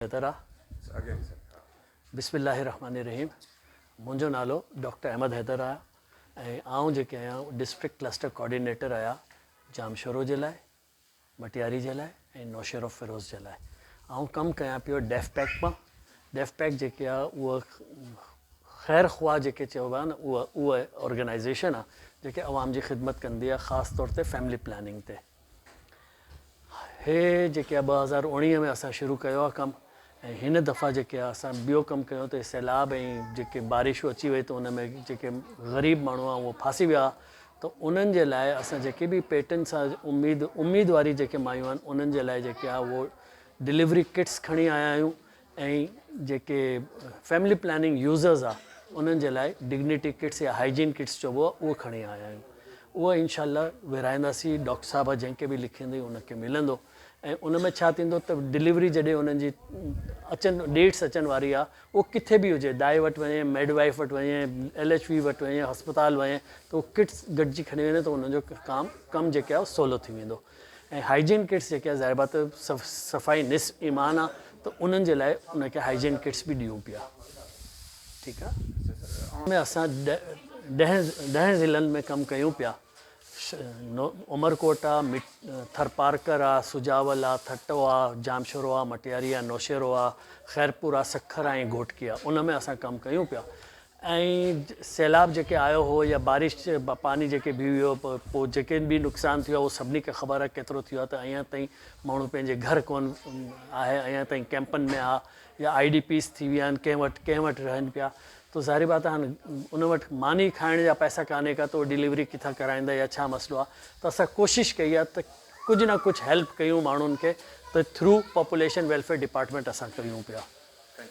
Hydra बिस्मिल्लाहिर्रहमानिर्रहीम। मुंहिंजो नालो डॉक्टर अहमद हैदर आहे ऐं आउं जेके आहियां डिस्ट्रिक्ट क्लस्टर कोऑर्डिनेटर आहियां जामशोरो जे लाइ, मटियारी जे लाइ ऐं नौशेरो फिरोज़ जे लाइ। आउं कमु कयां पियो डेफपैक मां। डेफपैक जेके आहे उहा ख़ैर ख़्वाह जेके चइबो आहे न उहा ऑर्गेनाइज़ेशन आहे जेके अवाम जी ख़िदमत कंदी आहे, ख़ासि तौर ते फैमिली प्लानिंग ते। हे जेके आहे 2019 में असां शुरू कयो आहे कमु ऐं हिन दफ़ा जेके आहे असां ॿियो कमु कयो त सैलाब ऐं जेके बारिशूं अची वई त उन में जेके ग़रीब माण्हू आहे उहो फासी विया त उन्हनि जे लाइ असां जेके बि पेटनि सां उम्मीद वारी जेके मायूं आहिनि उन्हनि जे लाइ जेके आहे उहो डिलीवरी किट्स खणी आया आहियूं ऐं जेके फैमिली प्लानिंग यूज़र्स आहे उन्हनि जे लाइ डिग्निटी किट्स या हाइजीन किट्स चइबो आहे उहो खणी आया आहियूं। उहो इनशाला विराईंदासीं, डॉक्टर साहिबु जंहिंखे बि लिखंदी उनखे मिलंदो ऐं उन में छा थींदो त डिलीवरी जॾहिं उन्हनि जी डेट्स अचण वारी आहे उहो किथे बि हुजे, दाई वटि वञे, मिडवाइफ वटि वञे, LHV वटि वञे, अस्पताल वञे त उहो किट्स गॾिजी खणी वञे त उनजो कमु जेके आहे सवलो थी वेंदो। ऐं हाइजीन किट्स जेके आहे ज़ाहिर बात सफ़ाई निस्फ़ ईमान आहे त उन्हनि जे लाइ उनखे हाइजीन किट्स बि ॾियूं पिया। ठीकु आहे। में असां 10 ज़िलनि में कमु कयूं पिया। उमरकोट आहे, थरपारकर आहे, सुजावल आहे, थटो आहे, जामशोरो आहे, मटियारी आहे, नौशेरो आहे, ख़ैरपुर आहे, सखर आहे ऐं घोटकी आहे। उन में असां कमु कयूं पिया ऐं सैलाब जेके आयो हो या बारिश पानी जेके बि वियो पोइ जेके बि नुक़सानु थियो आहे उहो सभिनी खे ख़बर आहे केतिरो थियो आहे त अञा ताईं माण्हू पंहिंजे घर कोन आहे, अञा ताईं कैंपनि में आहे या IDPs थी विया आहिनि, कंहिं वटि रहनि पिया। तो ज़ाहिर बात आहे हाणे उन वटि मानी खाइण जा पैसा कान्हे का त उहो डिलीवरी किथां कराईंदा या छा मसइलो आहे। त असां कोशिशि कई आहे त कुझु न कुझु हेल्प कयूं माण्हुनि खे त थ्रू पॉपुलेशन वेलफेयर डिपार्टमेंट असां कयूं पिया।